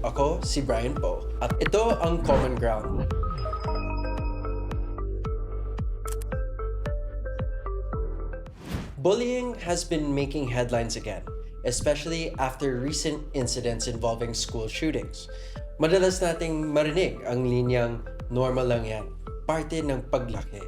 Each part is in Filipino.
Ako si Brian Po at ito ang Common Ground. Bullying has been making headlines again, especially after recent incidents involving school shootings. Madalas nating marinig ang linyang normal lang yan, parte ng paglaki.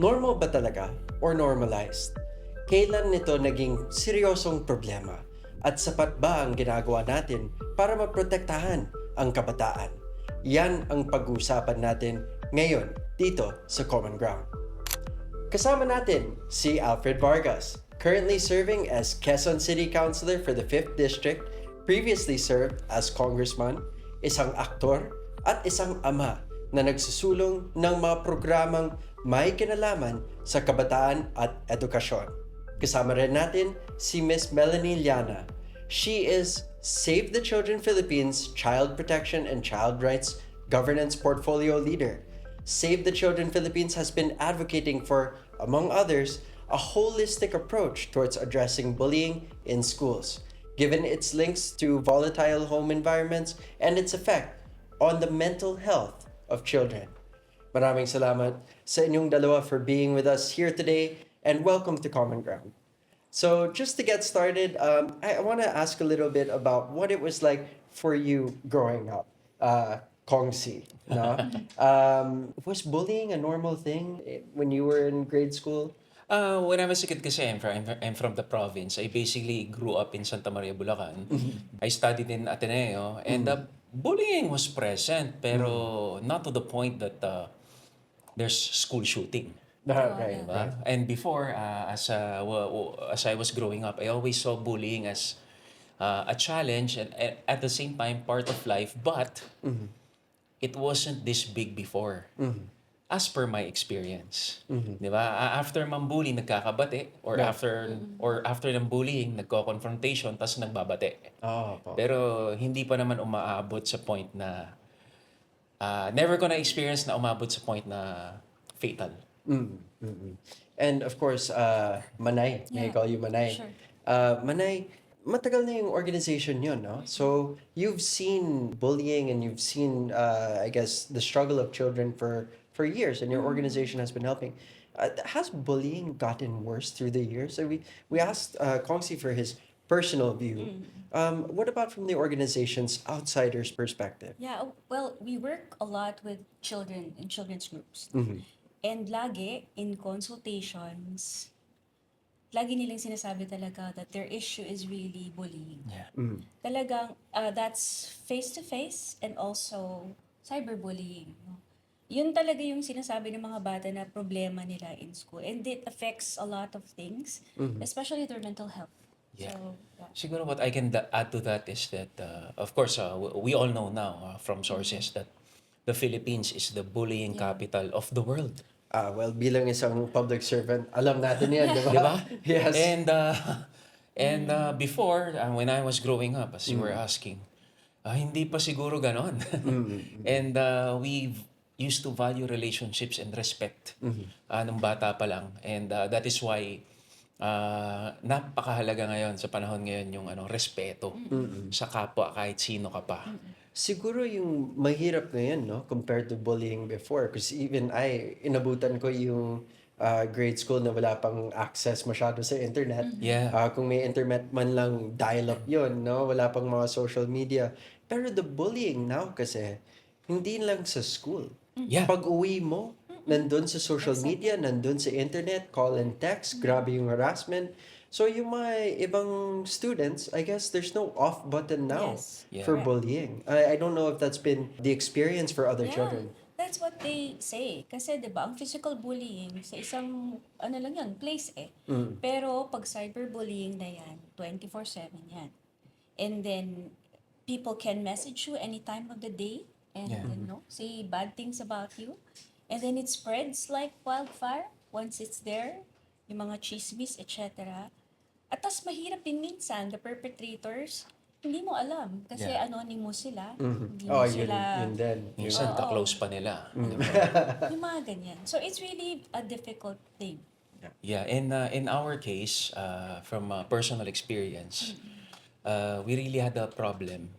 Normal ba talaga or normalized? Kailan nito naging seryosong problema? At sapat ba ang ginagawa natin para maprotektahan ang kabataan? Yan ang pag-uusapan natin ngayon dito sa Common Ground. Kasama natin si Alfred Vargas, currently serving as Quezon City Councilor for the 5th District, previously served as Congressman, isang aktor, at isang ama na nagsusulong ng mga programang may kinalaman sa kabataan at edukasyon. Kasama rin natin si Miss Melanie Llana. She is Save the Children Philippines Child Protection and Child Rights Governance Portfolio Leader. Save the Children Philippines has been advocating for, among others, a holistic approach towards addressing bullying in schools, given its links to volatile home environments and its effect on the mental health of children. Maraming salamat sa inyong dalawa for being with us here today, and welcome to Common Ground. So just to get started, I want to ask a little bit about what it was like for you growing up, Kongsi. No? Was bullying a normal thing when you were in grade school? When I was a kid kasi, I'm from the province. I basically grew up in Santa Maria, Bulacan. I studied in Ateneo. And bullying was present, pero not to the point that there's school shooting. Right, Diba? right. And before, as I was growing up, I always saw bullying as a challenge and at the same time part of life. But it wasn't this big before. As per my experience. Di ba? After mambully, nagkakabate. Or Yeah. after ng bullying, nagko-confrontation, tas nagbabate. Oh, po. Pero hindi pa naman umaabot sa point na never ko na experience na umabot sa point na fatal. And of course, Manay, may I Yeah. call you Manay. Sure. Manay, matagal na yung organization yun, no? So, you've seen bullying and you've seen, I guess, the struggle of children for years, and your organization has been helping. Has bullying gotten worse through the years? So we asked Kongsi for his personal view. What about from the organization's outsider's perspective? Yeah, well, we work a lot with children in children's groups. And lagi, in consultations, lagi nilang sinasabi talaga that their issue is really bullying. Yeah. Talagang, that's face-to-face and also cyberbullying. No? Yun talaga yung sinasabi ng mga bata na problema nila in school. And it affects a lot of things, especially their mental health. Yeah. So, yeah. Siguro what I can add to that is that, of course, we all know now from sources that the Philippines is the bullying capital of the world. Well, bilang isang public servant, alam natin yan, di ba? Di ba? Yes. And before, when I was growing up, as you were asking, hindi pa siguro ganon. And we used to value relationships and respect nung bata pa lang. And that is why napakahalaga ngayon sa panahon ngayon yung respeto sa kapwa kahit sino ka pa. Siguro yung mahirap ngayon, no? Compared to bullying before. Because even inabutan ko yung grade school na wala pang access masyado sa internet. Yeah. Kung may internet man lang, dial-up yun, no? Wala pang mga social media. Pero the bullying now kasi, hindi lang sa school. Yeah. Pag uwi mo, nandun sa social media, nandun sa internet, call and text, grabe yung harassment. So yung mga ibang students, I guess there's no off button now Yes. Yeah. for Correct. bullying. I don't know if that's been the experience for other Yeah, children. that's what they say. Kasi 'di ba, ang physical bullying sa isang lang yan, place eh. Pero pag cyberbullying na yan, 24/7 yan. And then people can message you any time of the day and Yeah. say bad things about you. And then it spreads like wildfire once it's there, yung mga chismis, etc. At tas mahirap din minsan, the perpetrators, hindi mo alam kasi Yeah. anonymous sila. Hindi Oh, mo yun, sila yun din. Minsan Oo. ka-close pa nila. Di ba? yung mga ganyan. So it's really a difficult thing. Yeah, in our case, from personal experience, we really had a problem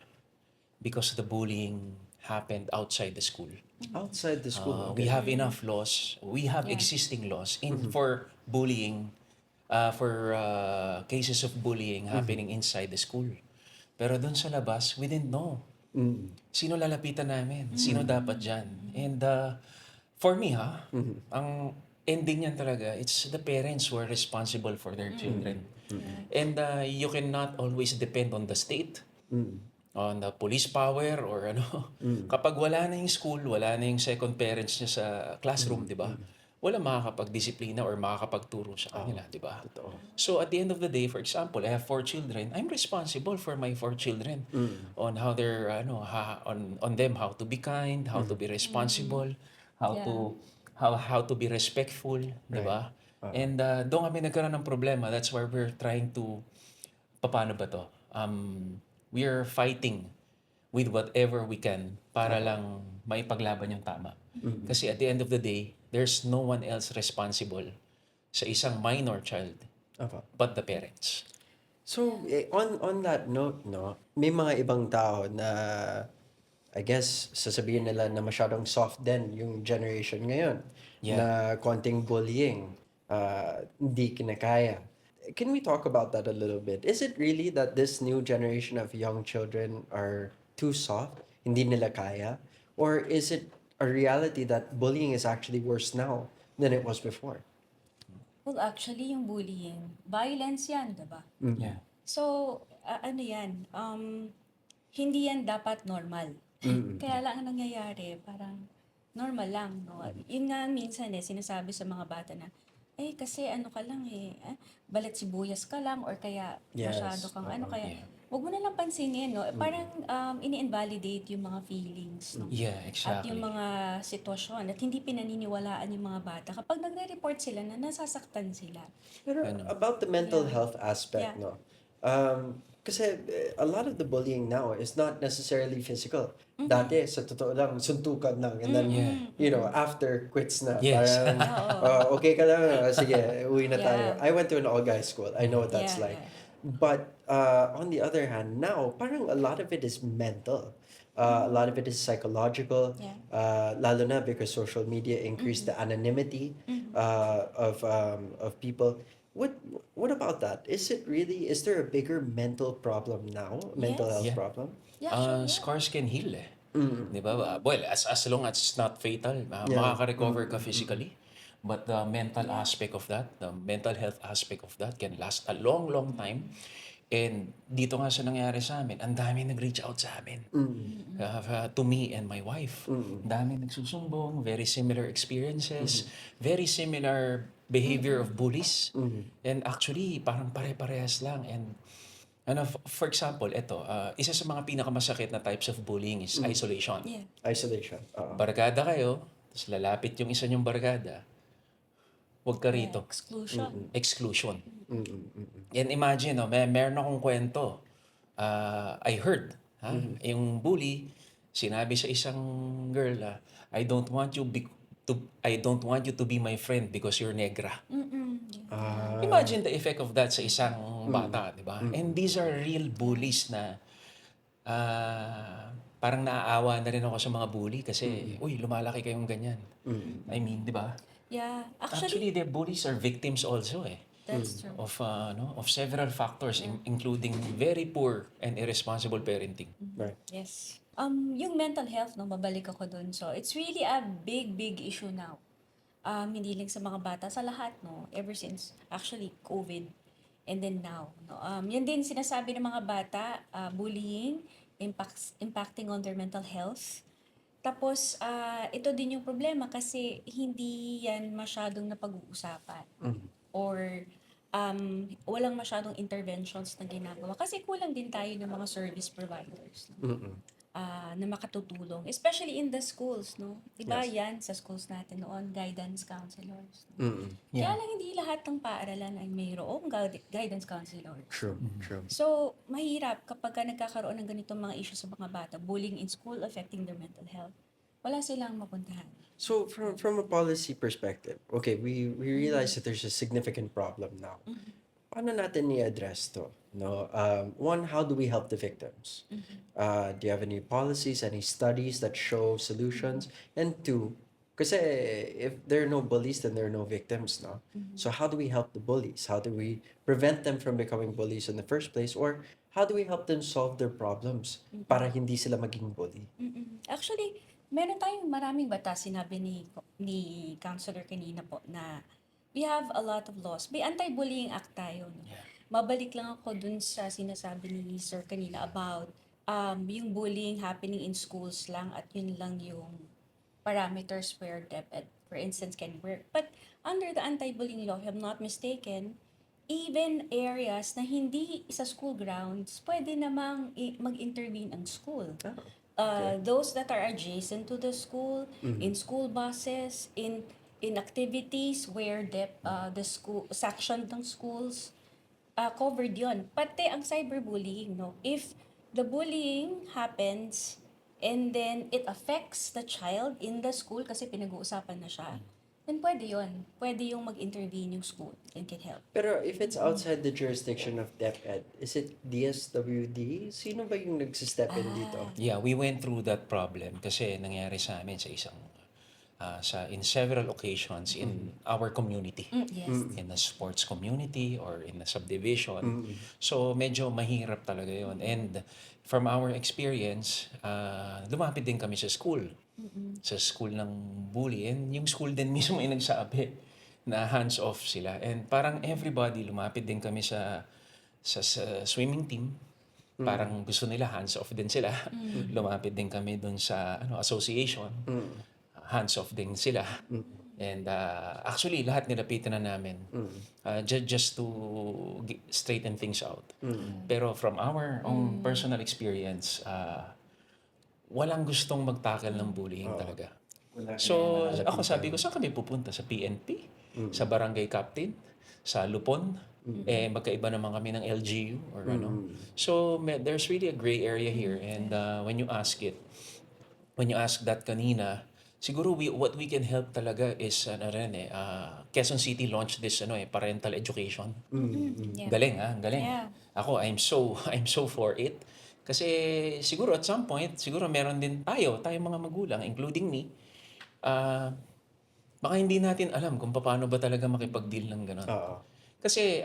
because the bullying happened outside the school. Outside the school, We okay. have enough laws. We have Yeah. existing laws for bullying, for cases of bullying happening inside the school. Pero doon sa labas, we didn't know. Sino lalapitan namin? Sino dapat dyan? And for me, ang ending niyan talaga, it's the parents who are responsible for their children. And you cannot always depend on the state, on the police power, or ano. Kapag wala na yung school, wala na yung second parents niya sa classroom, di ba? Wala makakapag-disiplina or makakapagturo sa kanila, di ba? So at the end of the day, for example, I have 4 children. I'm responsible for my 4 children on how they're on them how to be kind, how to be responsible, how Yeah. to how to be respectful, di ba? And doon kami nagkaroon ng problema. That's why we're trying to paano ba to? We are fighting with whatever we can para lang maipaglaban yung tama. Kasi at the end of the day, there's no one else responsible sa isang minor child Apa. but the parents. So, on that note, no, may mga ibang tao na I guess sasabihin nila na masyadong soft din yung generation ngayon. Yeah. Na konting bullying, hindi kinakaya. Can we talk about that a little bit? Is it really that this new generation of young children are too soft, hindi nila kaya? Or is it a reality that bullying is actually worse now than it was before? Well, actually, yung bullying, violence yan, diba? Yeah. So, ano yan, hindi yan dapat normal. Kaya lang ang nangyayari, parang normal lang, no? Yun nga minsan sinasabi sa mga bata na, kasi ano ka lang balat sibuyas ka lang or kaya Yes. masyado kang ano, kaya Yeah. wag mo na lang pansinin, no? Parang ini-invalidate yung mga feelings, no? Yeah, At exactly. yung mga sitwasyon at hindi pinaniniwalaan yung mga bata kapag nagre-report sila na nasasaktan sila. Pero about the mental Yeah. health aspect, Yeah. no? Kasi a lot of the bullying now is not necessarily physical. Dati, sa totoo lang, suntukan lang. And then, you know, after quits na. Yes. Parang, okay ka lang, sige, uwi na tayo. Yeah. I went to an all-guys school. I know what that's Yeah, like. yeah. But on the other hand, now, parang a lot of it is mental. A lot of it is psychological. Yeah. Lalo na because social media increased the anonymity of people. What about that? Is there a bigger mental problem now? Mental Yes. health Yeah. problem? Yeah, sure, yeah. Scars can heal Di ba? Well, as long as it's not fatal, makaka-recover ka physically. But the mental aspect of that, the mental health aspect of that can last a long, long time. And dito nga sa nangyari sa amin, ang dami nag-reach out sa amin. To me and my wife. Ang dami nagsusumbong, very similar experiences, very similar behavior of bullies. And actually, parang pare-parehas lang. And for example, isa sa mga pinakamasakit na types of bullying is isolation. Yeah. Isolation. Barkada kayo, tapos lalapit yung isa nyong barkada, huwag ka Yeah, rito. exclusion. Exclusion. And imagine, meron akong kwento. I heard, yung bully, sinabi sa isang girl, I don't want you to be my friend because you're negra. Imagine the effect of that sa isang bata, di ba? And these are real bullies na parang naaawa na rin ako sa mga bully kasi, uy, lumalaki kayong ganyan. I mean, di ba? Yeah. Actually, the bullies are victims also That's true. of several factors, including very poor and irresponsible parenting. Right. Yes. Yung mental health, no, mabalik ako dun. So, it's really a big, big issue now. Hindi lang sa mga bata, sa lahat, no, ever since, actually, COVID, and then now. No? Yan din sinasabi ng mga bata, bullying, impacting on their mental health. Tapos, ito din yung problema kasi hindi yan masyadong napag-uusapan. Or, walang masyadong interventions na ginagawa. Kasi kulang din tayo ng mga service providers. No? Na makatutulong. Especially in the schools, no? Diba yan sa schools natin noon, guidance counselors. No? Kaya lang hindi lahat ng paaralan ay mayroong guidance counselors. True. True. So, mahirap kapag nagkakaroon ng ganitong mga issues sa mga bata, bullying in school affecting their mental health. Wala silang mapuntahan. So from a policy perspective, okay, we realize that there's a significant problem now. paano natin i-address to? No, one, how do we help the victims? Do you have any policies, any studies that show solutions? And two, kasi if there are no bullies, then there are no victims, no? So how do we help the bullies? How do we prevent them from becoming bullies in the first place? Or how do we help them solve their problems para hindi sila maging bully? Actually, meron tayong maraming batas. Sinabi ni Counselor kanina po na we have a lot of laws. May anti-bullying act tayo. No? Mabalik lang ako dun sa sinasabi ni Sir kanina about yung bullying happening in schools lang at yun lang yung parameters where DepEd, for instance, can work. But under the anti-bullying law, if I'm not mistaken, even areas na hindi sa school grounds, pwede namang mag-intervene ang school. Those that are adjacent to the school, in school buses, in activities where the school section ng schools covered yon. Pati ang cyberbullying, no? If the bullying happens and then it affects the child in the school kasi pinag-uusapan na siya, then pwede yon. Pwede yung mag-intervene yung school and can help. Pero if it's outside the jurisdiction of DepEd, is it DSWD? Sino ba yung nagsistep in dito? Yeah, we went through that problem kasi nangyari sa amin sa isang in several occasions in our community. Yes. In the sports community or in the subdivision. So medyo mahirap talaga yon. And from our experience, lumapit din kami sa school. Sa school ng bully. And yung school din mismo ay nagsabi na hands off sila. And parang everybody, lumapit din kami sa swimming team. Parang gusto nila hands off din sila. Lumapit din kami dun sa association. Hands off din sila. And actually, lahat nilapitan na namin just to straighten things out. Pero from our own personal experience, walang gustong magtackle ng bullying talaga. So, ako sabi ko, saan kami pupunta? Sa PNP? Sa barangay captain? Sa Lupon? Magkaiba naman kami ng LGU or ano. So, there's really a gray area here. And when you ask that kanina, siguro what we can help talaga is Quezon City launched this parental education. Yeah. Galing galing. Yeah. Ako I'm so for it. Kasi siguro at some point siguro meron din tayong mga magulang including me. Baka hindi natin alam kung paano ba talaga makipag-deal ng ganun. Kasi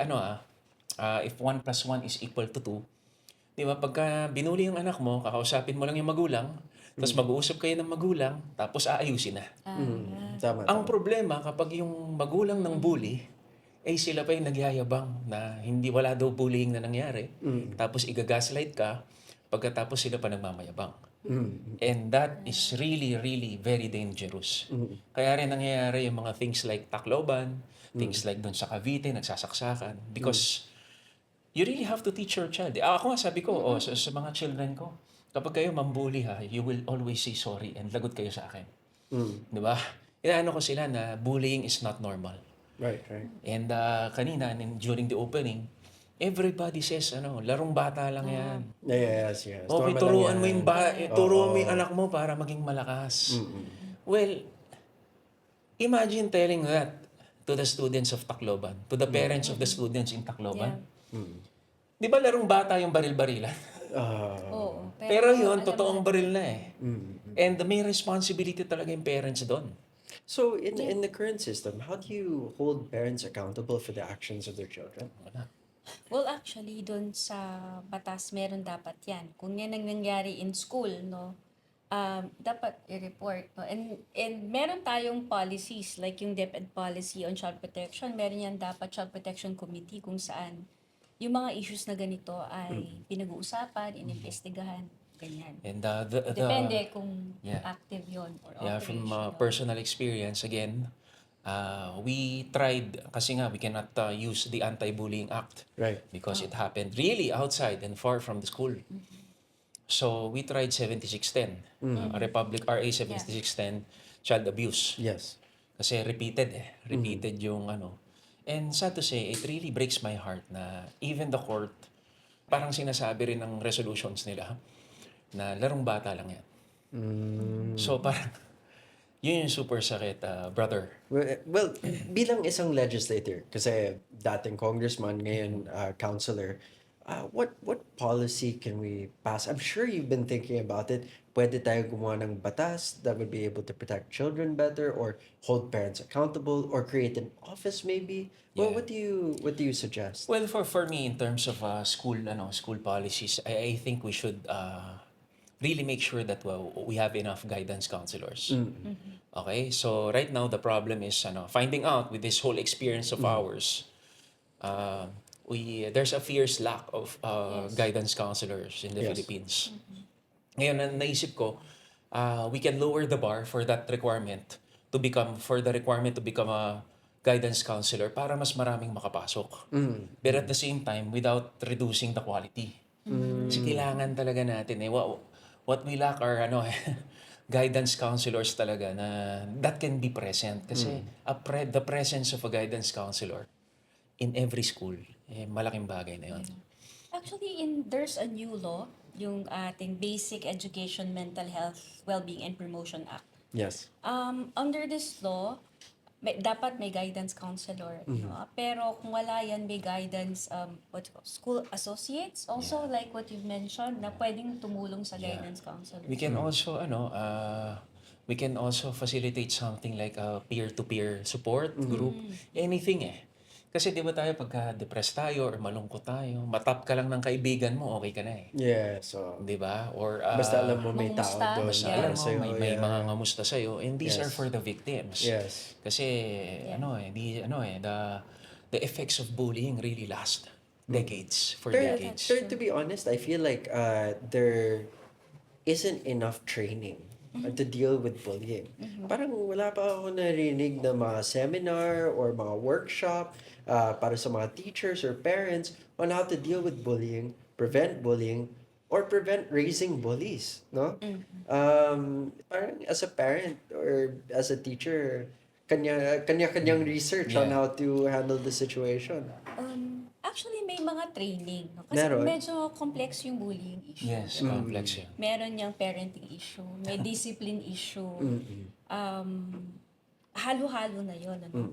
if 1 plus 1 is equal to 2, di ba, pagka binuli yung anak mo, kakausapin mo lang yung magulang, tapos mag-uusap kayo ng magulang, tapos aayusin na. Tama. Ang problema, kapag yung magulang ng bully, sila pa yung nagyayabang na wala daw bullying na nangyari, tapos igagaslight ka, pagkatapos sila pa nagmamayabang. And that is really, really very dangerous. Kaya rin nangyayari yung mga things like Tacloban, things like doon sa Cavite, nagsasaksakan, because you really have to teach your child. Ako nga sabi ko, sa mga children ko, kapag kayo mambuli you will always say sorry and lagot kayo sa akin. Di ba? Inaano ko sila na bullying is not normal. Right. And kanina, during the opening, everybody says, larong bata lang yan. Yes. Okay, Normal lang turuan yan. mo turuan mo yung anak mo para maging malakas. Well, imagine telling that to the students of Tacloban, to the parents of the students in Tacloban. Di ba larong bata yung baril-barilan? Oo. Pero yun, alam totoong mo, baril na eh. And may responsibility talaga yung parents doon. So in the current system, how do you hold parents accountable for the actions of their children? Well, actually, doon sa batas, meron dapat yan. Kung yan ang nangyari in school, no, dapat i-report. No? And meron tayong policies, like yung DepEd policy on child protection, meron yan dapat child protection committee kung saan yung mga issues na ganito ay pinag-uusapan, inimbestigahan, ganyan. And Depende kung active yon or from operational. personal experience, again, we tried, kasi nga, we cannot use the Anti-Bullying Act. Right. Because it happened really outside and far from the school. So, we tried 7610, Republic RA 7610, child abuse. Yes. Kasi repeated yung And sad to say, it really breaks my heart na even the court, parang sinasabi rin ng resolutions nila na larong bata lang yan. So parang, Yun yung super sakit, brother. Well, bilang isang legislator, kasi dating congressman, ngayon councilor, what policy can we pass? I'm sure you've been thinking about it. Pwede tayo gumawa ng batas that would be able to protect children better, or hold parents accountable, or create an office maybe. Well, Yeah. what do you suggest? Well, for me, in terms of school policies, I think we should really make sure that we have enough guidance counselors. Okay, so right now the problem is finding out with this whole experience of ours, uh, there's a fierce lack of Yes. guidance counselors in the Yes. Philippines. Ngayon, naisip ko, we can lower the bar for that requirement for the requirement to become a guidance counselor para mas maraming makapasok. But at the same time, without reducing the quality. Kasi kailangan talaga natin what we lack are guidance counselors talaga na that can be present. Kasi the presence of a guidance counselor in every school, malaking bagay na yun. Actually, there's a new law, yung ating Basic Education, Mental Health, Wellbeing and Promotion Act. Yes. Under this law, dapat may guidance counselor, no? Pero kung wala yan, may guidance, school associates, also like what you've mentioned, na pwedeng tumulong sa guidance counselor. We can also we can also facilitate something like a peer-to-peer support group, anything Kasi di ba tayo pagka depressed tayo or malungkot tayo, matap ka lang ng kaibigan mo, okay ka na Yeah, so Di ba? Or basta alam mo may tao Mangumusta. doon. basta Yeah. alam mo, sa'yo, may yeah. mga ngamusta sa'yo, and these Yes. are for the victims. Yes. Kasi the effects of bullying really last decades, for Pero, decades. to be honest, I feel like there isn't enough training to deal with bullying. Parang wala pa ako narinig na mga seminar or mga workshop para sa mga teachers or parents on how to deal with bullying, prevent bullying, or prevent raising bullies, no? Parang as a parent or as a teacher, kanya-kanyang research on Yeah. how to handle the situation. Actually, may mga training. No? Kasi Meron? medyo complex yung bullying issue. Yes, complex yan. Meron yung parenting issue, may discipline issue. Halo-halo na yon. Ano?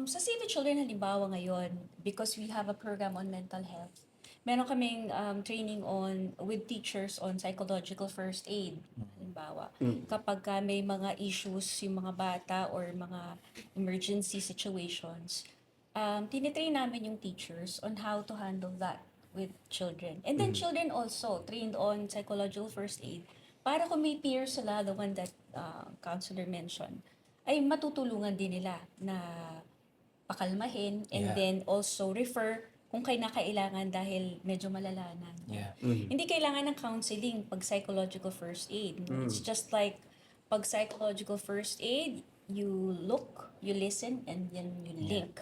Sa Save the Children, halimbawa ngayon, because we have a program on mental health, meron kaming training with teachers on psychological first aid. Halimbawa, kapag may mga issues yung mga bata or mga emergency situations, tinitrain namin yung teachers on how to handle that with children. And then children also trained on psychological first aid para kung may peers sila, the one that counselor mentioned, ay matutulungan din nila na pakalmahin and Yeah. then also refer kung kailangan dahil medyo malala na. Yeah. Hindi kailangan ng counseling pag psychological first aid. It's just like pag psychological first aid, you look, you listen, and then you link.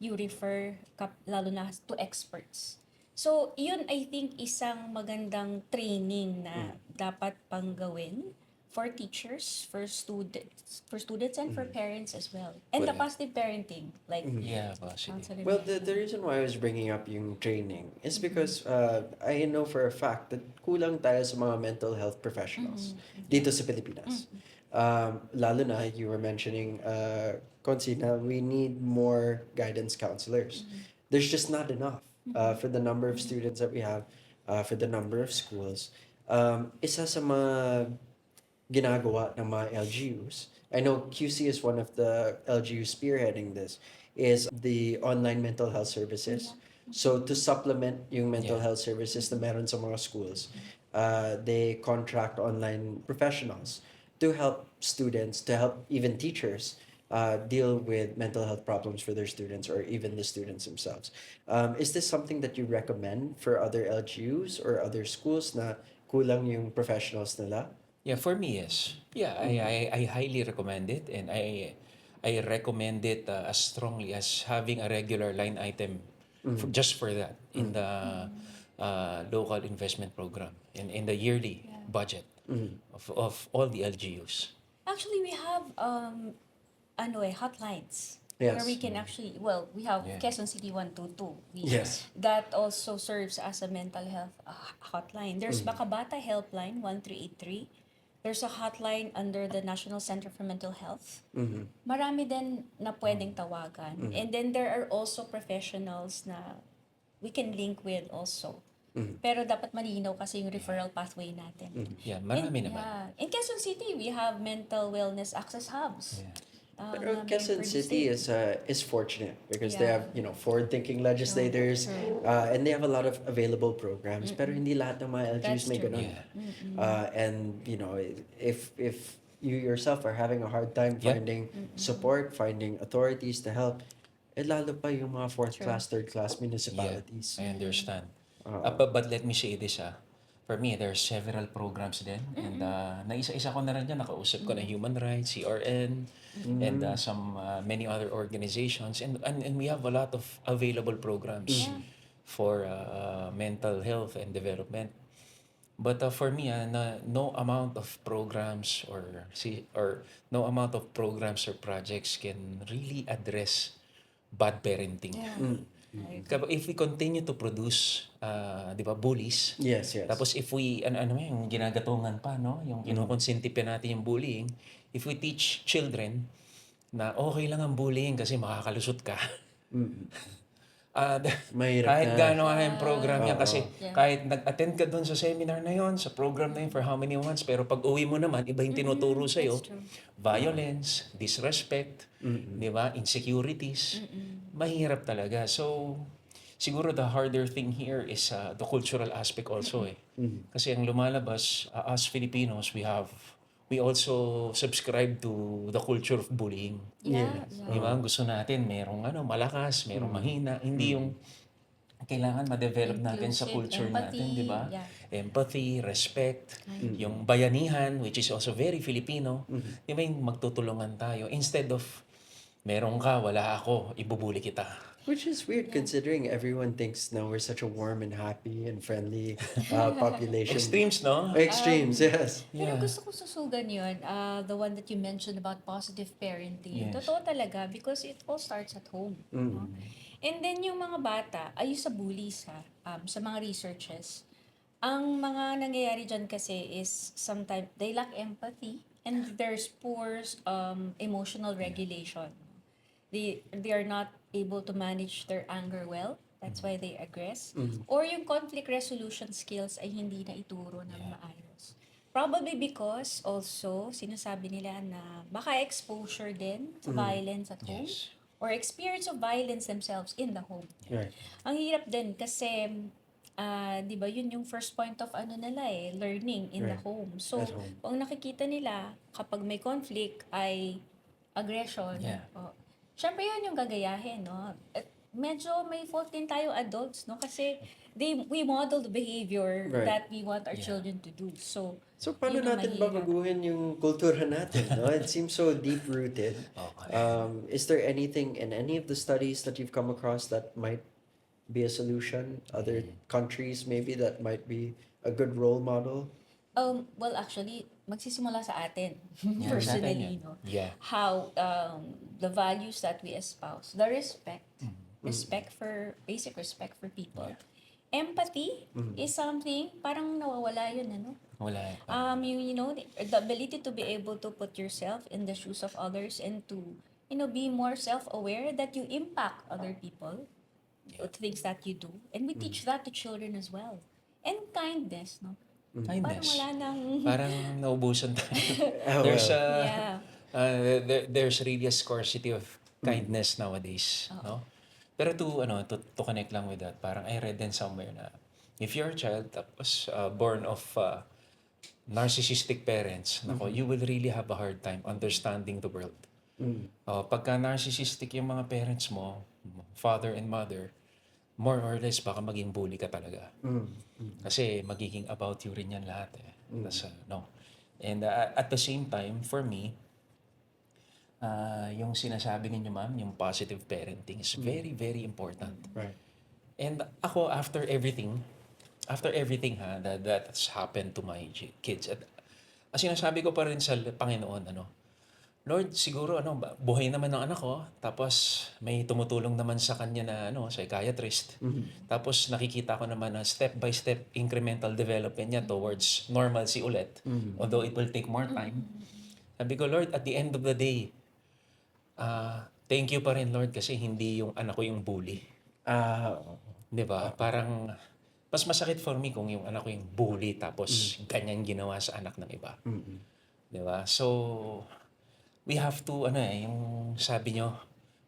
You refer, lalo na to experts. So, yun I think isang magandang training na dapat pang gawin for teachers, for students and for parents as well. And the positive parenting, like Yeah, positive. counselor Well, the mentioned. reason why I was bringing up yung training is because I know for a fact that kulang tayo sa mga mental health professionals dito sa Pilipinas. Lalo na, you were mentioning, Konsi, na we need more guidance counselors. There's just not enough for the number of students that we have, for the number of schools. Isa sa mga ginagawa ng mga LGUs, I know QC is one of the LGUs spearheading this, is the online mental health services. So to supplement yung mental Yeah. health services na meron sa mga schools, they contract online professionals to help students, to help even teachers deal with mental health problems for their students or even the students themselves. Is this something that you recommend for other LGUs or other schools na kulang yung professionals nila? Yeah, for me, yes. Yeah, I highly recommend it, and I recommend it as strongly as having a regular line item just for that in the local investment program in the yearly budget of all the LGUs. Actually, we have hotlines. Yes. Where we can actually, we have Yeah. Quezon City 122. Yes. That also serves as a mental health hotline. There's Bakabata Helpline 1383. There's a hotline under the National Center for Mental Health. Mhm. Marami din na pwedeng tawagan. And then there are also professionals na we can link with also. Pero dapat malinaw kasi yung referral pathway natin. Yeah, marami naman. In Quezon City, we have mental wellness access hubs. Yeah. Pero Na may Quezon produced City din. is fortunate because they Yeah. have, forward-thinking legislators, True. and they have a lot of available programs. Pero hindi lahat ng mga LGUs That's may true. ganun. Yeah. And if you yourself are having a hard time Yeah. finding support, finding authorities to help, lalo pa yung mga fourth-class, third-class municipalities. I understand. But let me say this, for me, there are several programs din. And naisa-isa ko na rin yan. Nakausap ko na Human Rights, CRN, and some many other organizations. And we have a lot of available programs for mental health and development. But for me, no amount of programs or no amount of programs or projects can really address bad parenting. If we continue to produce, di ba, bullies, Yes, yes. tapos if we, yung ginagatungan pa, no? Yung kinukonsenti pa natin yung bullying, if we teach children na okay lang ang bullying kasi makakalusot ka, Mahirap kahit na. gaano nga yung program yan, kasi Yeah. kahit nag-attend ka doon sa seminar na yon, sa program na yun for how many months, pero pag uwi mo naman, iba yung tinuturo sa'yo. That's true. Violence, disrespect, di ba, insecurities. Mahirap talaga. So, siguro the harder thing here is the cultural aspect also eh. Kasi ang lumalabas, us Filipinos, we also subscribe to the culture of bullying. Yeah. Di ba? Gusto natin merong malakas, merong mahina. Hindi yung kailangan ma-develop natin sa Inclusive, culture empathy, natin, di ba? yeah. Empathy, respect, yung bayanihan, which is also very Filipino. Di ba yung magtutulungan tayo? Instead of meron ka, wala ako, ibubuli kita. Which is weird considering everyone thinks now we're such a warm and happy and friendly population. Extremes, no? Extremes, yes. Pero Yeah. gusto ko susugan yun, the one that you mentioned about positive parenting. Yes. Totoo talaga because it all starts at home. No? And then yung mga bata, sa bullies sa mga researches, ang mga nangyayari dyan kasi is sometimes they lack empathy and there's poor emotional regulation. They are not able to manage their anger well. That's why they aggress. Or yung conflict resolution skills ay hindi na ituro ng maayos. Probably because also, sinasabi nila na baka exposure din sa violence at home. Yes. Or experience of violence themselves in the home. Right. Ang hirap din kasi, di ba, yun yung first point of nila learning in the Right. home. So, At home. ang nakikita nila kapag may conflict ay aggression. Yeah. Syempre yun yung gagayahin, no? At medyo may fault din tayo adults, no? Kasi we model the behavior Right. that we want our Yeah. children to do. So Paano yun ang natin mahirap. babaguhin yung kultura natin? No? It seems so deep-rooted. Okay. Is there anything in any of the studies that you've come across that might be a solution? Other countries maybe that might be a good role model? Well, actually, magsisimula sa atin, Yeah, sa atin personally, yan. no? Yeah. How the values that we espouse, the respect, basic respect for people. Empathy is something, parang nawawala yun, ano? Wala. The ability to be able to put yourself in the shoes of others and to, be more self-aware that you impact other people with things that you do. And we teach that to children as well. And kindness, no? Parang Kindness. wala nang... Parang naubusan tayo. Oh, There's Yeah. there's really a scarcity of kindness nowadays, no? Pero to connect lang with that, parang I read din somewhere na if you're a child tapos born of narcissistic parents, you will really have a hard time understanding the world. Pagka narcissistic yung mga parents mo, father and mother, more or less baka maging bully ka talaga. Kasi magiging about you rin yan lahat eh. And at the same time, for me, yung sinasabi ninyo ma'am, yung positive parenting is very, very important. Right. And ako, after everything that's happened to my kids, at sinasabi ko pa rin sa Panginoon, Lord, siguro buhay naman ng anak ko, tapos may tumutulong naman sa kanya na psychiatrist. Tapos nakikita ko naman na step by step incremental development niya towards normalcy ulit. Although it will take more time. Sabi ko, Lord, at the end of the day, thank you pa rin, Lord, kasi hindi yung anak ko yung bully. Oo. 'Di ba? Parang mas masakit for me kung yung anak ko yung bully tapos ganyan ginawa sa anak ng iba. 'Di ba? So, we have to, yung sabi nyo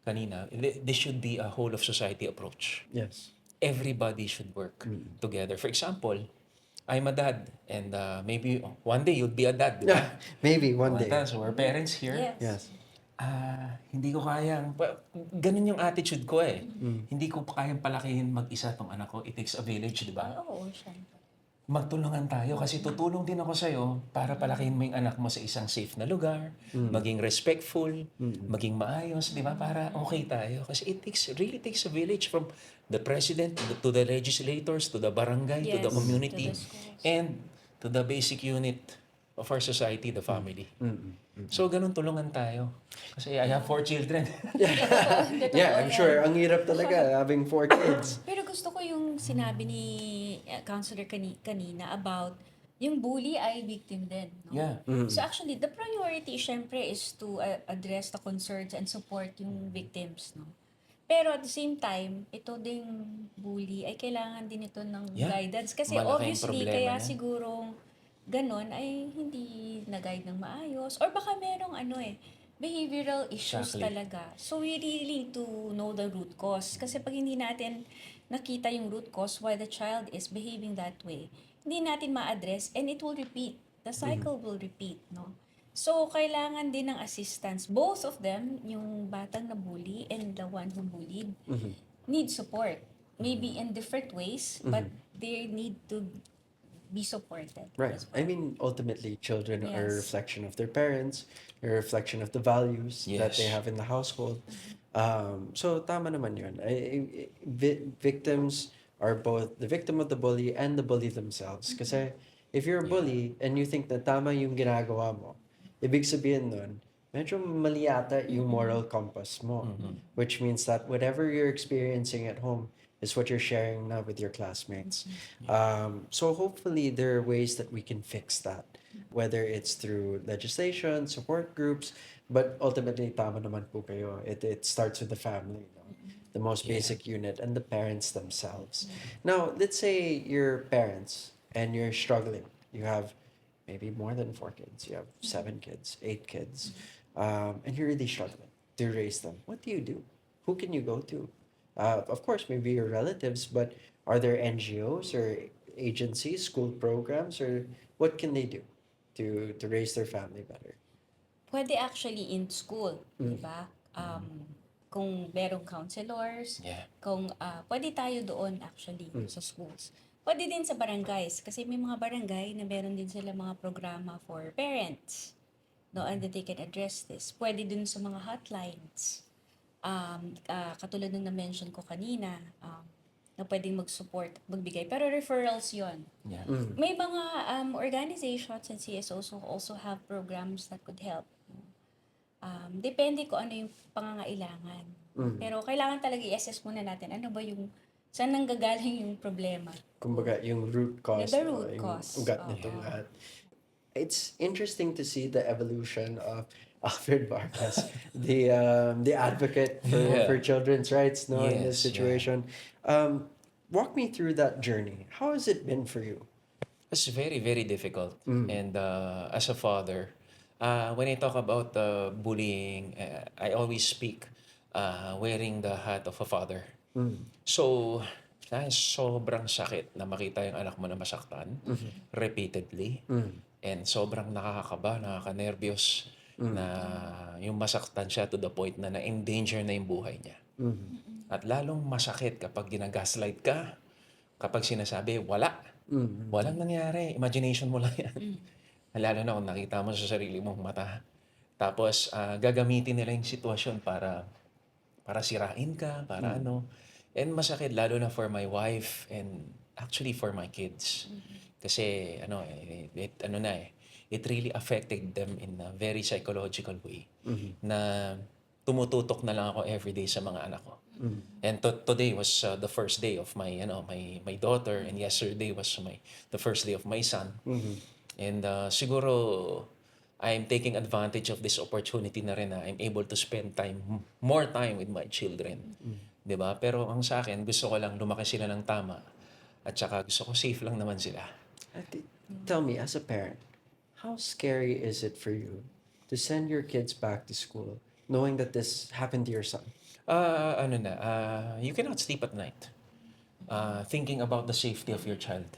kanina, this should be a whole of society approach. Yes. Everybody should work together. For example, I'm a dad and maybe one day you'll be a dad, di ba? Maybe one day. So we're parents here. Yes. Yes. Hindi ko kayang, ganun yung attitude ko eh. Hindi ko pa kayang palakihin mag-isa tong anak ko. It takes a village, di ba? Oo, syempre. Magtulungan tayo kasi tutulong din ako sa'yo para palakihin mo yung anak mo sa isang safe na lugar, maging respectful, maging maayos, di ba? Para okay tayo. Kasi really takes a village from the president to the legislators, to the barangay, to the Yes, community, to the schools. and to the basic unit of our society, the family. So, ganun tulungan tayo. Kasi I have 4 children. Yeah, I'm sure. Ang hirap talaga having 4 kids. Pero gusto ko yung sinabi ni Counselor kanina about yung bully ay victim din. No? Yeah. So actually, the priority syempre is to address the concerns and support yung victims. No? Pero at the same time, ito ding bully ay kailangan din ito ng Yeah. guidance. Kasi Malaking obviously, problema kaya yan. sigurong ganon ay hindi na-guide ng maayos. Or baka merong behavioral issues Exactly. talaga. So we really need to know the root cause. Kasi pag hindi natin nakita yung root cause why the child is behaving that way, hindi natin ma-address and it will repeat. The cycle will repeat, no? So, kailangan din ng assistance. Both of them, yung batang na bully and the one who bullied, need support. Maybe in different ways, but they need to be supported. Right. as well. I mean, ultimately, children are a Yes. reflection of their parents, a reflection of the values that they Yes. have in the household. So, tama naman yun. Victims are both the victim of the bully and the bully themselves. Kasi if you're a bully and you think na tama yung ginagawa mo, ibig sabihin nun, medyo mali ata yung moral compass mo. Which means that whatever you're experiencing at home is what you're sharing now with your classmates. So hopefully there are ways that we can fix that, whether it's through legislation, support groups, but ultimately tama naman po kayo. It starts with the family, no? The most basic unit and the parents themselves. Now, let's say you're parents and you're struggling. You have maybe more than 4 kids. You have 7 kids, 8 kids, and you're really struggling to raise them. What do you do? Who can you go to? Of course, maybe your relatives, but are there NGOs or agencies, school programs, or what can they do to raise their family better? Pwede actually in school, di ba? Kung merong counselors, Yeah. kung pwede tayo doon actually sa schools. Pwede din sa barangays kasi may mga barangay na meron din sila mga programa for parents. No, and that they can address this. Pwede din sa mga hotlines. Katulad ng na-mention ko kanina, na pwedeng mag-support, magbigay. Pero referrals yon. Yeah. May mga organizations and CSOs who also have programs that could help. Depende ko ano yung pangangailangan. Pero kailangan talaga i-assess muna natin ano ba yung, saan nanggagaling yung problema. Kumbaga, yung root cause. The root yung cause. ugat nitong lahat. It's interesting to see the evolution of Alfred Vargas, the advocate for children's rights, no, in this Yes, yeah. situation. Walk me through that journey. How has it been for you? It's very, very difficult. And as a father, when I talk about bullying, I always speak wearing the hat of a father. So, sobrang sakit na makita yung anak mo na masaktan repeatedly. And sobrang nakakakaba, nakaka-nervyos na yung masaktan siya to the point na na-endanger na yung buhay niya. At lalong masakit kapag ginagaslight ka, kapag sinasabi, wala. Walang nangyari. Imagination mo lang yan. Lalo na kung nakita mo sa sarili mong mata. Tapos, gagamitin nila yung sitwasyon para sirain ka, para ano. And masakit lalo na for my wife and actually for my kids. Kasi, it really affected them in a very psychological way na tumututok na lang ako everyday sa mga anak ko. And today was the first day of my daughter, and yesterday was the first day of my son. And siguro I'm taking advantage of this opportunity na rin na I'm able to spend more time with my children. 'Di ba? Pero ang sa akin, gusto ko lang lumaki sila ng tama. At saka gusto ko safe lang naman sila. Tell me, as a parent, how scary is it for you to send your kids back to school knowing that this happened to your son? You cannot sleep at night. Thinking about the safety of your child.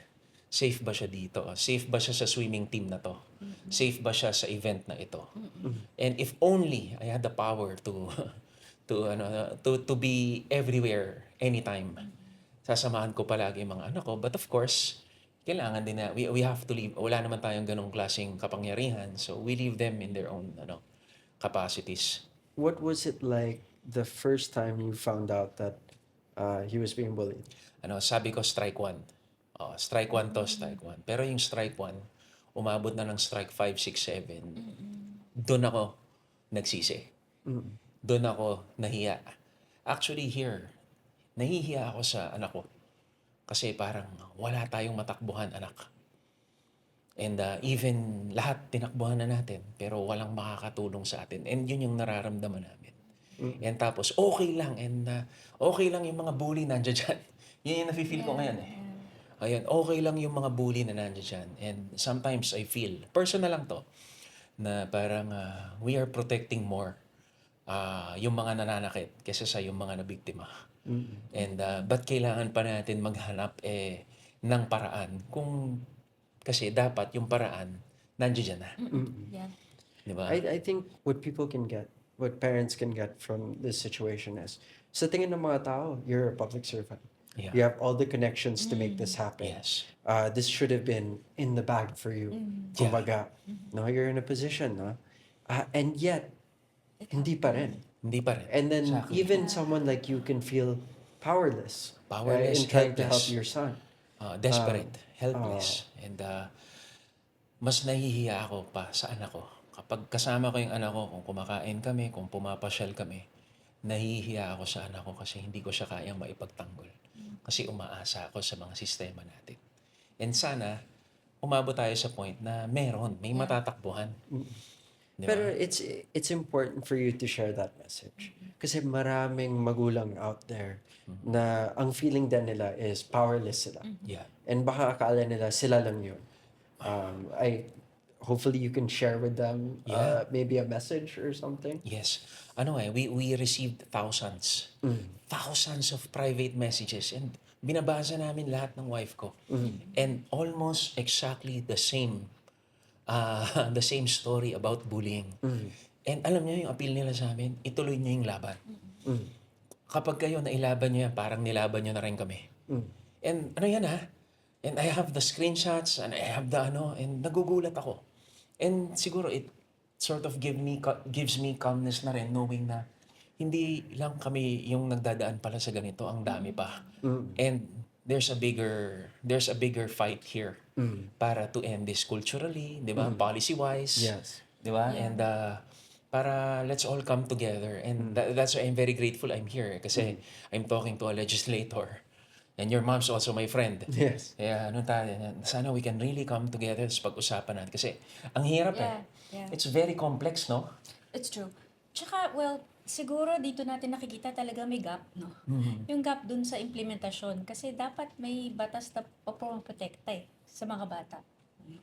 Safe ba siya dito? Safe ba siya sa swimming team na to? Safe ba siya sa event na ito? And if only I had the power to be everywhere anytime. Sasamahan ko palagi yung mga anak ko. But of course, kailangan din na we have to leave. Wala naman tayong ganong klaseng kapangyarihan. So we leave them in their own capacities. What was it like the first time you found out that he was being bullied? Sabi ko strike one. Strike one to, strike one. Pero yung strike one, umabot na ng strike 5, 6, 7. Doon ako nagsisi. Doon ako nahiya. Actually here, nahihiya ako sa anak ko. Kasi parang wala tayong matakbuhan, anak. And even lahat tinakbuhan na natin, pero walang makakatulong sa atin. And yun yung nararamdaman namin. And tapos, okay lang. And okay lang yung mga bully nandiyan dyan. Yun yung nafe-feel ko ngayon eh. Ayun, okay lang yung mga bully na nandiyan dyan. And sometimes I feel, personal lang to, na parang we are protecting more yung mga nananakit kaysa sa yung mga nabiktima. And ba't kailangan pa natin maghanap ng paraan kasi dapat yung paraan nandiyan na. Yeah. Diba? I think what parents can get from this situation is, sa tingin ng mga tao, you're a public servant. Yeah. You have all the connections to make this happen. Yes. This should have been in the bag for you. Kumbaga, no, you're in a position, no? And yet, hindi pa rin. Hindi pa rin. And then Exactly. even someone like you can feel powerless, Powerless, in trying to help helpless. your son. Desperate, helpless. And mas nahihiya ako pa sa anak ko. Kapag kasama ko yung anak ko, kung kumakain kami, kung pumapasyal kami, nahihiya ako sa anak ko kasi hindi ko siya kayang maipagtanggol. Kasi umaasa ako sa mga sistema natin. And sana, umabot tayo sa point na may matatakbuhan. Diba? Pero it's important for you to share that message. Kasi maraming magulang out there na ang feeling din nila is powerless sila. Yeah. And baka akala nila sila lang yun. Hopefully you can share with them maybe a message or something. Yes. We received thousands of private messages and binabasa namin lahat ng wife ko. And almost exactly the same story about bullying. And alam niyo yung appeal nila sa amin, ituloy niyo yung laban. Kapag kayo nailaban niyo yan, parang nilaban niyo na rin kami. And yan and I have the screenshots and I have and nagugulat ako. And siguro it sort of gives me calmness na rin knowing na hindi lang kami yung nagdadaan pala sa ganito, ang dami pa. And there's a bigger fight here para to end this culturally, 'di ba? Policy-wise. Yes. 'Di ba? Yeah. And para let's all come together. And that's why I'm very grateful I'm here kasi I'm talking to a legislator. And your mom's also my friend. Yes. Kaya sana we can really come together sa pag-usapan natin. Kasi ang hirap Yeah. It's very complex, no? It's true. Tsaka, siguro dito natin nakikita talaga may gap, no? Yung gap dun sa implementasyon. Kasi dapat may batas na protekta sa mga bata.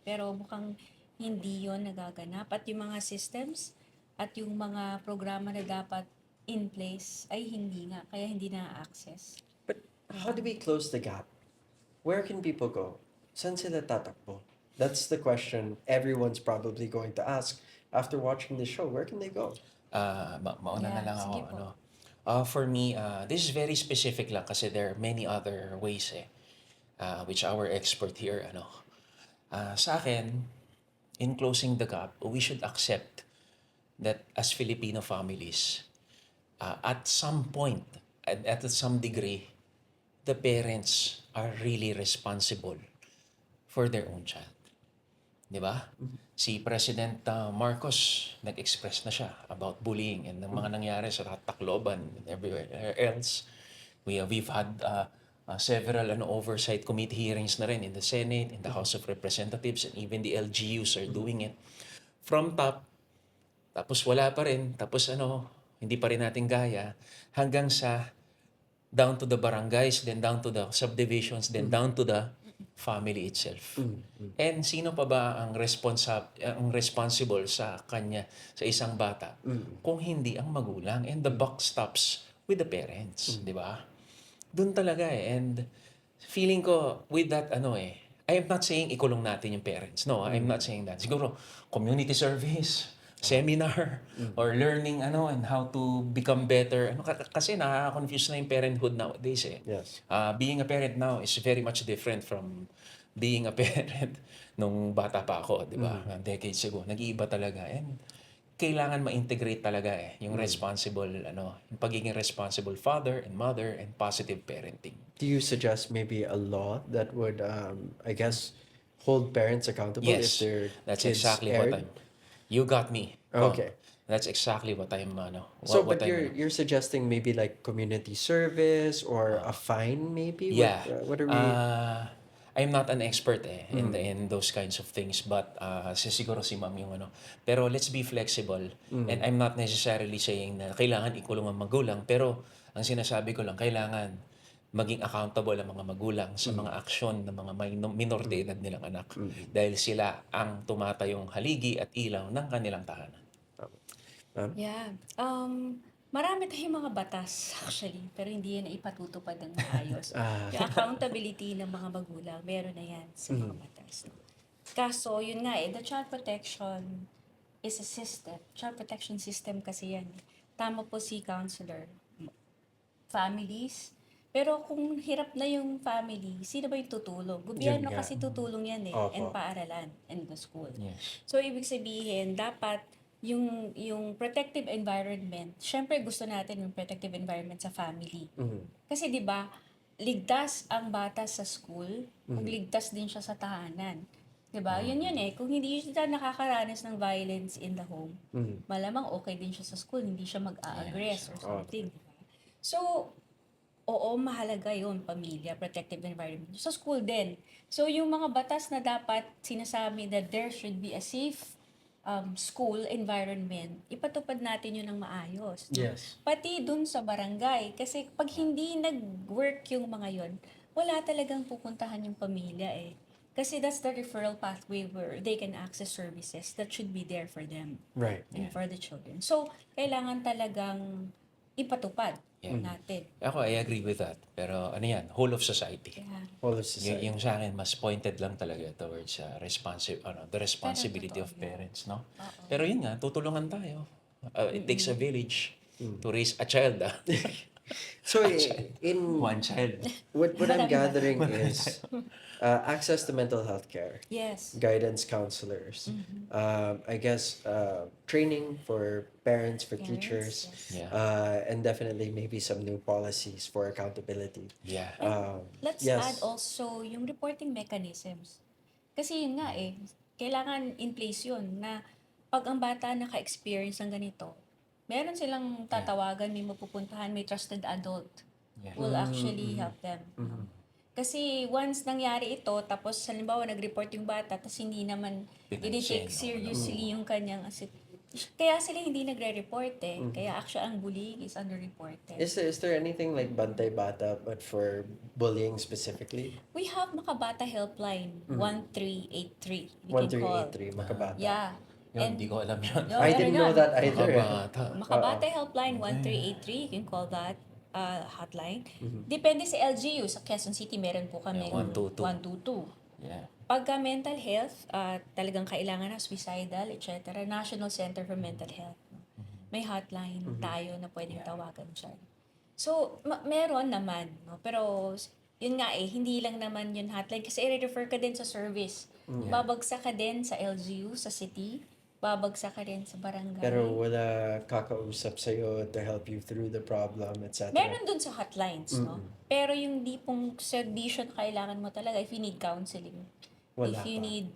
Pero mukhang hindi yon nagaganap. At yung mga systems at yung mga programa na dapat in place ay hindi nga. Kaya hindi na-access. But how do we close the gap? Where can people go? Saan sila tatakbo? That's the question everyone's probably going to ask after watching the show. Where can they go? Mauna na Yeah, lang ako. sige po. For me, this is very specific lang kasi there are many other ways which our expert here, sa akin, in closing the gap, we should accept that as Filipino families, at some point, at some degree, the parents are really responsible for their own child. Di ba? si President Marcos nag-express na siya about bullying and ng mga nangyari sa Tacloban and everywhere else. We've had several oversight committee hearings na rin in the Senate, in the House of Representatives, and even the LGUs are doing it. From top, tapos wala pa rin, tapos hindi pa rin natin gaya, hanggang sa down to the barangays, then down to the subdivisions, then down to the family itself. And sino pa ba ang responsible sa kanya, sa isang bata, kung hindi ang magulang? And the buck stops with the parents, di ba? Doon talaga eh. And feeling ko with that I am not saying ikulong natin yung parents. No, I'm not saying that. Siguro community service, seminar, or learning and how to become better. Kasi nakaka-confuse na yung parenthood nowadays eh. Yes. Being a parent now is very much different from being a parent nung bata pa ako, di ba? Decades ago. Nag-iiba talaga. And kailangan ma-integrate talaga yung responsible, yung pagiging responsible father and mother and positive parenting. Do you suggest maybe a law that would, I guess, hold parents accountable if Yes, their that's kids exactly erred? what you got me. Okay. That's exactly what I'm, So, what but I'm, you're suggesting maybe like community service or a fine maybe? yeah. What are we? I'm not an expert in those kinds of things, but siguro si ma'am yung Pero let's be flexible. And I'm not necessarily saying na kailangan ikulong ang magulang, pero ang sinasabi ko lang, kailangan maging accountable ang mga magulang sa mga aksyon ng mga minor de edad nilang anak. Dahil sila ang tumatayong haligi at ilaw ng kanilang tahanan. Yeah. Marami tayong mga batas actually, pero hindi yan ipatutupad ng maayos. Yung accountability ng mga magulang, meron na yan sa mga batas. No? Kaso, yun nga the child protection is a system. Child protection system kasi yan. Tama po si counselor. Families. Pero kung hirap na yung family, sino ba yung tutulong? Gobyerno Yun nga. kasi tutulong yan Opo. and paaralan and the school. Yes. So, ibig sabihin, dapat yung protective environment, syempre gusto natin yung protective environment sa family. Kasi 'di ba, ligtas ang bata sa school, kung ligtas din siya sa tahanan. 'Di ba? Yun kung hindi siya nakakaranas ng violence in the home, malamang okay din siya sa school, hindi siya mag-a-aggress or something, 'di ba? So, oo, mahalaga yun, pamilya, protective environment. Sa school din. So, yung mga batas na dapat sinasabi that there should be a safe school environment, ipatupad natin yun ng maayos. No? Yes. Pati dun sa barangay. Kasi pag hindi nag-work yung mga yun, wala talagang pupuntahan yung pamilya eh. Kasi that's the referral pathway where they can access services that should be there for them Right. and for the children. So, kailangan talagang ipatupad natin. Ako, I agree with that. Pero whole of society. Yeah. All of society. Yung sa akin, mas pointed lang talaga towards the responsibility of parents, no? Pero yun nga, tutulungan tayo. It takes a village to raise a child. So, in One child. what I'm gathering is access to mental health care, Yes. guidance counselors, I guess training for parents, for teachers, Yes. Yeah. and definitely maybe some new policies for accountability. Yeah. Let's Yes. add also yung reporting mechanisms. Kasi yun nga kailangan in place yun na pag ang bata naka-experience ng ganito, meron silang tatawagan, may mapupuntahan, may trusted adult Yeah. will actually help them. Kasi once nangyari ito, tapos halimbawa nag-report yung bata, tapos hindi naman i-take seriously yung kanyang kaya sila hindi nagre-report Kaya actually ang bullying is underreported. Is there anything like Bantay Bata but for bullying specifically? We have Makabata Helpline 1383. You can call. 1383 Makabata. Yeah. Yun, hindi ko alam yun. No, I didn't know that either. Makabata. Makabata Helpline 1383, you can call that hotline. Depende sa LGU. Sa Quezon City, meron po kami Yeah, 122. 122. Yeah. Pagka mental health, talagang kailangan na suicidal, etc. National Center for Mental Health. May hotline tayo na pwedeng tawagan dyan. So, meron naman. No? Pero, yun nga hindi lang naman yun hotline. Kasi i-refer ka din sa service. Babagsak ka din sa LGU, sa city. Babagsak ka din sa barangay. Pero wala kakausap sa'yo to help you through the problem, etc. Meron dun sa hotlines, no? Pero yung di pong servisyo na kailangan mo talaga, if you need counseling, Wala if you pa. need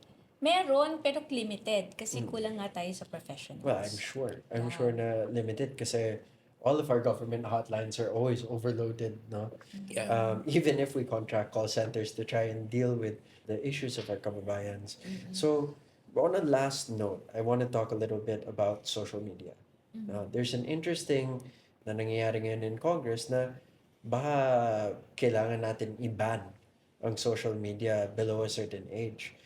Meron, pero limited. Kasi kulang nga tayo sa professionals. Well, I'm sure. I'm Yeah. sure na limited kasi all of our government hotlines are always overloaded, no? Yeah. Even if we contract call centers to try and deal with the issues of our kababayans. So, on a last note, I want to talk a little bit about social media. There's an interesting na nangyayari ngayon in Congress na baka kailangan natin i-ban ang social media below a certain age.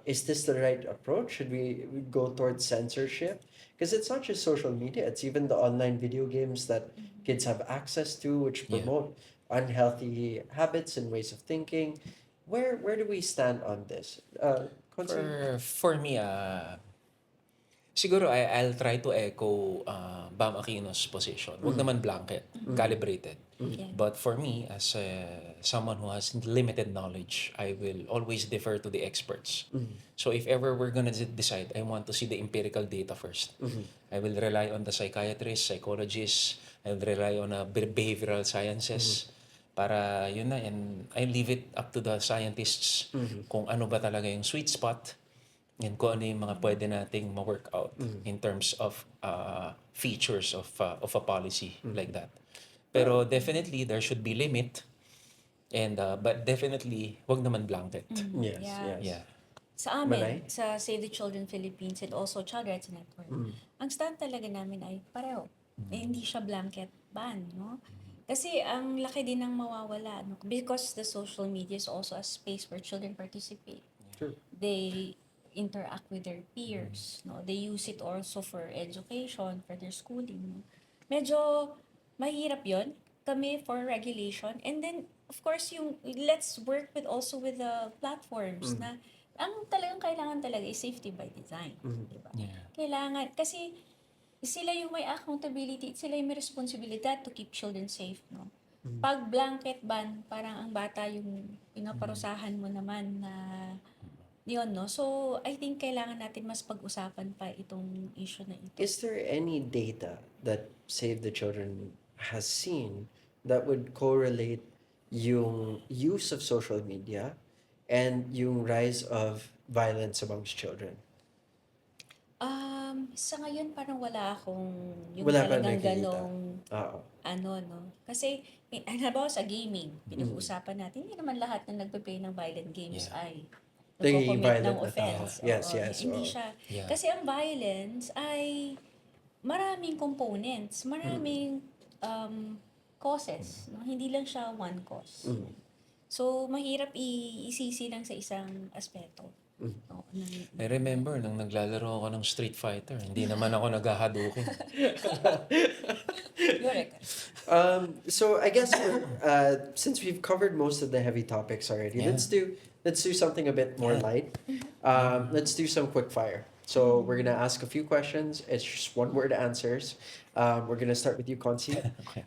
Is this the right approach? Should we go towards censorship? Because it's not just social media, it's even the online video games that kids have access to, which Yeah. promote unhealthy habits and ways of thinking. Where do we stand on this? Consi? For me, siguro I'll try to echo Bam Aquino's position. Huwag naman blanket, calibrated. Yeah. But for me, as someone who has limited knowledge, I will always defer to the experts. So if ever we're gonna decide, I want to see the empirical data first. I will rely on the psychiatrists, psychologists, I will rely on behavioral sciences. Para yun na, and I leave it up to the scientists kung ano ba talaga yung sweet spot and kung ano yung mga pwede nating ma-work out in terms of features of a policy like that. Pero definitely there should be limit and but definitely wag naman blanket. Yes, Yeah. yes. Yeah. Sa Manay? amin, sa Save the Children Philippines and also Child Rights Network, ang stand talaga namin ay pareho. Eh, hindi siya blanket ban, no? Kasi ang laki din ng mawawala, no? Because the social media is also a space where children participate. True. They interact with their peers, no? They use it also for education, for their schooling, no? Medyo mahirap yon kami for regulation. And then, of course, yung let's work with also with the platforms na ang talagang kailangan talaga is safety by design. Diba? Yeah. Kailangan, kasi sila yung may accountability, sila yung may responsibilidad to keep children safe, no? Pag blanket ban, parang ang bata yung pinaparusahan mo naman na yun, no? So, I think kailangan natin mas pag-usapan pa itong issue na ito. Is there any data that Save the Children has seen that would correlate yung use of social media and yung rise of violence amongst children? Sa ngayon parang wala akong yung Wala ka talagang nakikita. ganong Oo. no? Kasi, halimbawa sa gaming, pinag-uusapan natin, hindi naman lahat na nagpe-play ng violent games Yeah. ay Nagiging nagko-commit violent ng na tao. offense. Yes, Oo, yes, Hindi oo. siya. Yeah. Kasi ang violence ay maraming components, maraming causes. No? Hindi lang siya one cause. So, mahirap isisi lang sa isang aspeto. No? I remember nung naglalaro ako ng Street Fighter, hindi naman ako naghahadukin. Correct. So I guess since we've covered most of the heavy topics already, Yeah. let's do something a bit more Yeah. light. Let's do some quick fire. So we're gonna ask a few questions. It's just one word answers. We're gonna start with you, Consi. Okay.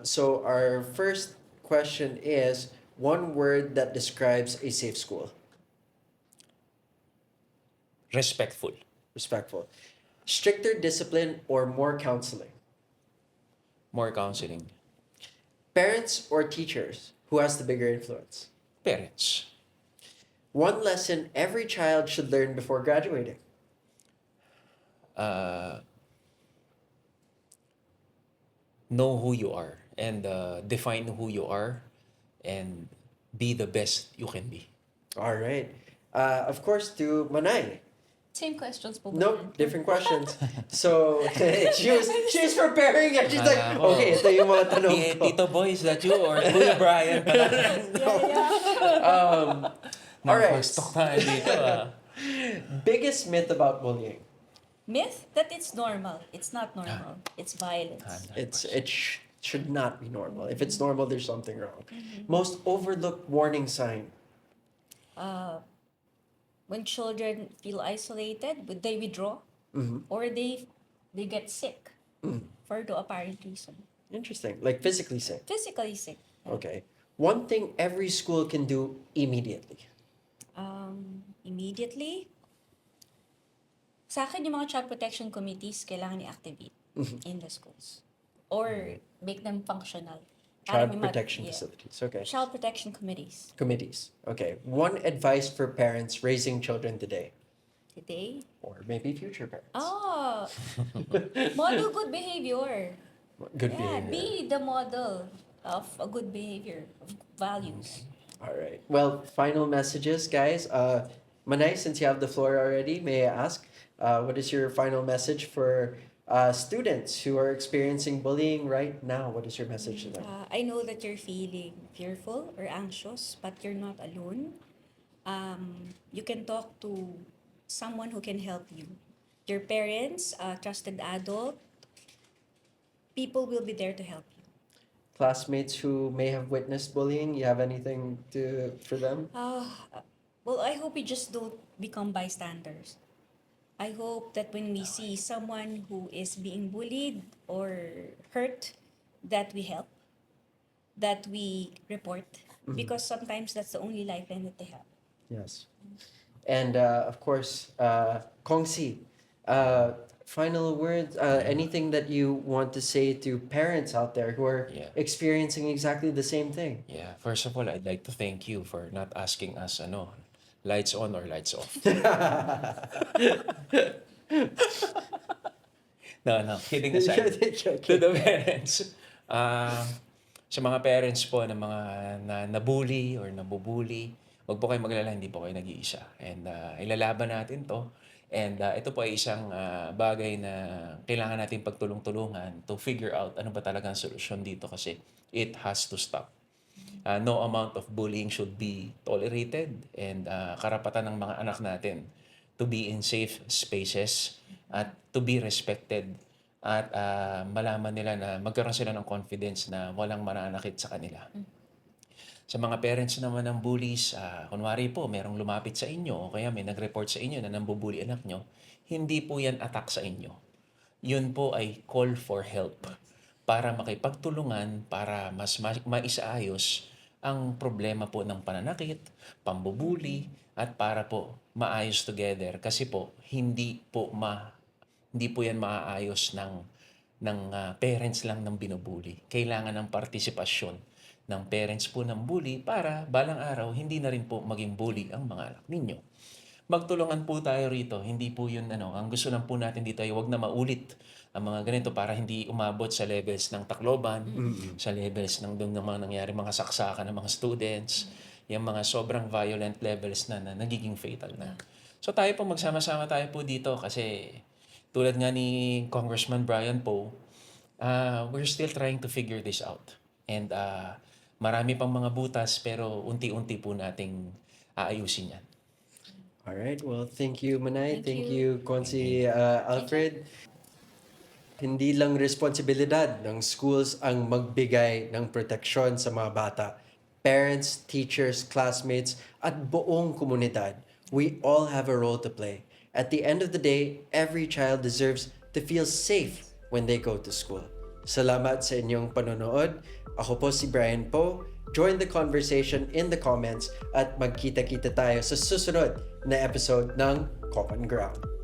So our first question is one word that describes a safe school. Respectful. Respectful. Stricter discipline or more counseling. More counseling. Parents or teachers, who has the bigger influence? Parents. One lesson every child should learn before graduating. Know who you are and define who you are and be the best you can be. All right. Of course, to Manay. Same questions po ba Nope, yan? different questions. So she was preparing and she's like, Akala ko. okay, ito yung mga tanong ko. Tito Boy, is that you or Kuya Brian? All right. Nakapastok tayo dito Biggest myth about bullying. Myth that it's normal. It's not normal. It's violence. Should not be normal. If it's normal, there's something wrong. Most overlooked warning sign. When children feel isolated, they withdraw or they get sick for no apparent reason. Interesting. Like physically sick. Physically sick. Okay. One thing every school can do immediately. Immediately, sa akin yung mga child protection committees kailangan i-activate in the schools or make them functional. Para Child may protection yeah. facilities. Okay. Child protection committees. Committees. Okay. One advice for parents raising children today. today. or maybe future parents. Oh, model good behavior. Good Yeah, behavior. be the model of a good behavior, of values. All right. Well, final messages, guys. Manay, since you have the floor already, may I ask, what is your final message for students who are experiencing bullying right now? What is your message to them? I know that you're feeling fearful or anxious, but you're not alone. You can talk to someone who can help you. Your parents, a trusted adult, people will be there to help you. Classmates who may have witnessed bullying, you have anything for them? Well, I hope we just don't become bystanders. I hope that when we see someone who is being bullied or hurt, that we help, that we report, because sometimes that's the only lifeline that they have. Yes. And of course, Kong Si, final words, anything that you want to say to parents out there who are Yeah. experiencing exactly the same thing? Yeah, first of all, I'd like to thank you for not asking us, lights on or lights off. No, kidding aside. To the parents. Sa mga parents po ng mga nabully or nabubully, wag po kayo maglala, hindi po kayo nag-iisa. And ilalaban natin to. And ito po ay isang bagay na kailangan natin pagtulong-tulungan to figure out ano ba talaga ang solusyon dito kasi it has to stop. No amount of bullying should be tolerated and karapatan ng mga anak natin to be in safe spaces at to be respected at malaman nila na magkaroon sila ng confidence na walang mananakit sa kanila. Sa mga parents naman ng bullies, kunwari po merong lumapit sa inyo o kaya may nag-report sa inyo na nambubully anak nyo, hindi po yan attack sa inyo. Yun po ay call for help para makipagtulungan, para mas maisaayos ang problema po ng pananakit, pambubuli, at para po maayos together. Kasi po, hindi po yan maaayos ng parents lang ng binubuli. Kailangan ng partisipasyon ng parents po ng bully para balang araw hindi na rin po maging bully ang mga anak ninyo. Magtulungan po tayo rito. Hindi po yun ang gusto lang po natin dito ay wag na maulit ang mga ganito para hindi umabot sa levels ng Tacloban, sa levels ng doon mga nangyari mga saksakan ng mga students, yung mga sobrang violent levels na nagiging fatal na. So tayo po magsama-sama tayo po dito kasi tulad nga ni Congressman Brian Poe, we're still trying to figure this out. And marami pang mga butas pero unti-unti po nating aayusin yan. Alright, well, thank you, Manay. Thank Thank you. you, Konsi Alfred. Hindi lang responsibilidad ng schools ang magbigay ng proteksyon sa mga bata. Parents, teachers, classmates, at buong komunidad, we all have a role to play. At the end of the day, every child deserves to feel safe when they go to school. Salamat sa inyong panonood. Ako po si Brian Poe. Join the conversation in the comments at magkita-kita tayo sa susunod na episode ng Common Ground.